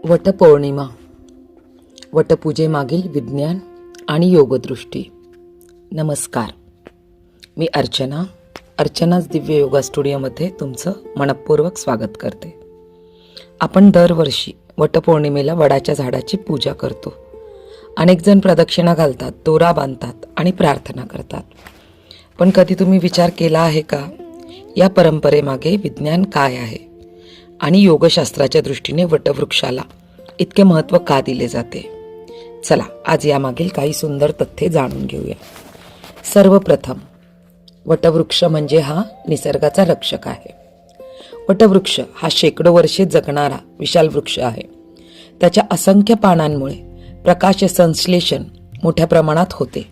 वटपौर्णिमा, वटपूजेमागील विज्ञान आणि योगदृष्टी. नमस्कार, मी अर्चनाच दिव्य योगा स्टुडिओमध्ये तुमचं मनपूर्वक स्वागत करते. आपण दरवर्षी वटपौर्णिमेला वडाच्या झाडाची पूजा करतो. अनेक जण प्रदक्षिणा घालतात, दोरा बांधतात आणि प्रार्थना करतात. पण कधी तुम्ही विचार केला आहे का, या परंपरेमागे विज्ञान काय आहे आणि योगशास्त्राच्या दृष्टीने वटवृक्षाला इतके महत्त्व का दिले जाते? चला, आज यामागील काही सुंदर तथ्ये जाणून घेऊया. सर्वप्रथम, वटवृक्ष म्हणजे हा निसर्गाचा रक्षक आहे. वटवृक्ष हा शेकडो वर्षे जगणारा विशाल वृक्ष आहे. त्याच्या असंख्य पानांमुळे प्रकाश संश्लेषण मोठ्या प्रमाणात होते.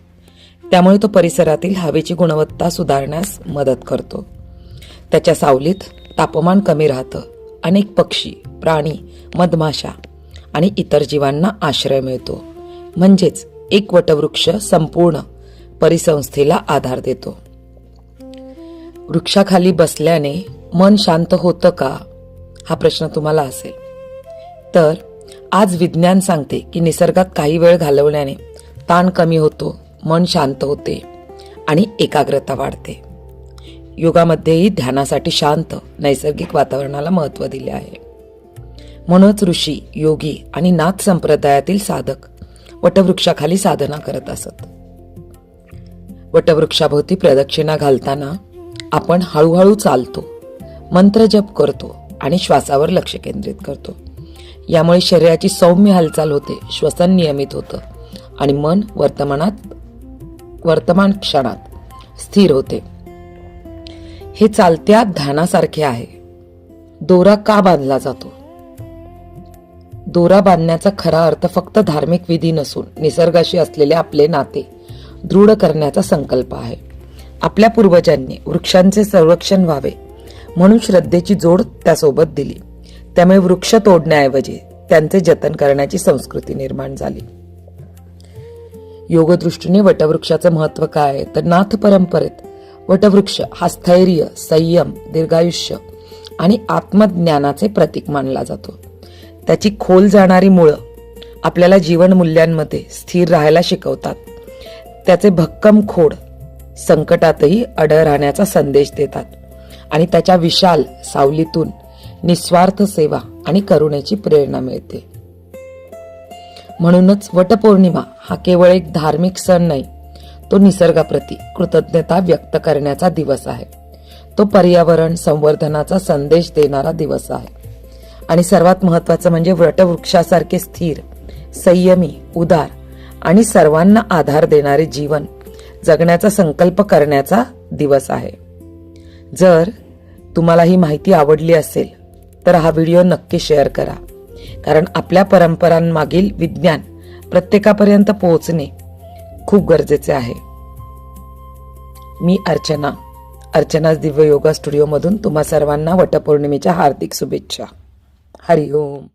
त्यामुळे तो परिसरातील हवेची गुणवत्ता सुधारण्यास मदत करतो. त्याच्या सावलीत तापमान कमी राहतं. अनेक पक्षी, प्राणी, मधमाशा आणि इतर जीवांना आश्रय मिळतो. म्हणजेच एक वटवृक्ष संपूर्ण परिसंस्थेला आधार देतो. वृक्षाखाली बसल्याने मन शांत होतं का, हा प्रश्न तुम्हाला असेल तर आज विज्ञान सांगते की निसर्गात काही वेळ घालवल्याने ताण कमी होतो, मन शांत होते आणि एकाग्रता वाढते. योगामध्येही ध्यानासाठी शांत नैसर्गिक वातावरणाला महत्त्व दिले आहे. म्हणूनच ऋषी, योगी आणि नाथ संप्रदायातील साधक वटवृक्षाखाली साधना करत असत. वटवृक्षाभोवती प्रदक्षिणा घालताना आपण हळूहळू चालतो, मंत्र जप करतो आणि श्वासावर लक्ष केंद्रित करतो. यामुळे शरीराची सौम्य हालचाल होते, श्वसन नियमित होतं आणि मन वर्तमान क्षणात स्थिर होते. हे चालत्या ध्यानासारखे आहे. दोरा का बांधला जातो? दोरा बांधण्याचा खरा अर्थ फक्त धार्मिक विधी नसून निसर्गाशी असलेले आपले नाते दृढ करण्याचा संकल्प आहे. आपल्या पूर्वजांनी वृक्षांचे संरक्षण व्हावे म्हणून श्रद्धेची जोड त्यासोबत दिली. त्यामुळे वृक्ष तोडण्याऐवजी त्यांचे जतन करण्याची संस्कृती निर्माण झाली. योगदृष्टीने वटवृक्षाचं महत्त्व काय आहे तर नाथ परंपरेत वटवृक्ष हा स्थैर्य, संयम, दीर्घायुष्य आणि आत्मज्ञानाचे प्रतीक मानला जातो. त्याची खोल जाणारी मुळं आपल्याला जीवन मूल्यांमध्ये स्थिर राहायला शिकवतात. त्याचे भक्कम खोड संकटातही अडळ राहण्याचा संदेश देतात आणि त्याच्या विशाल सावलीतून निस्वार्थ सेवा आणि करुणेची प्रेरणा मिळते. म्हणूनच वटपौर्णिमा हा केवळ एक धार्मिक सण नाही, तो निसर्गाप्रती कृतज्ञता व्यक्त करण्याचा दिवस आहे. तो पर्यावरण संवर्धनाचा संदेश देणारा दिवस आहे. आणि सर्वात महत्त्वाचं म्हणजे वटवृक्षासारखे स्थिर, संयमी, उदार आणि सर्वांना आधार देणारे जीवन जगण्याचा संकल्प करण्याचा दिवस आहे. जर तुम्हाला ही माहिती आवडली असेल तर हा व्हिडिओ नक्की शेअर करा, कारण आपल्या परंपरांमागील विज्ञान प्रत्येकापर्यंत पोहोचणे खूप गरजेचे आहे. मी अर्चनाच दिव्य योगा स्टुडिओमधून तुम्हा सर्वांना वटपौर्णिमेच्या हार्दिक शुभेच्छा. हरि ओम.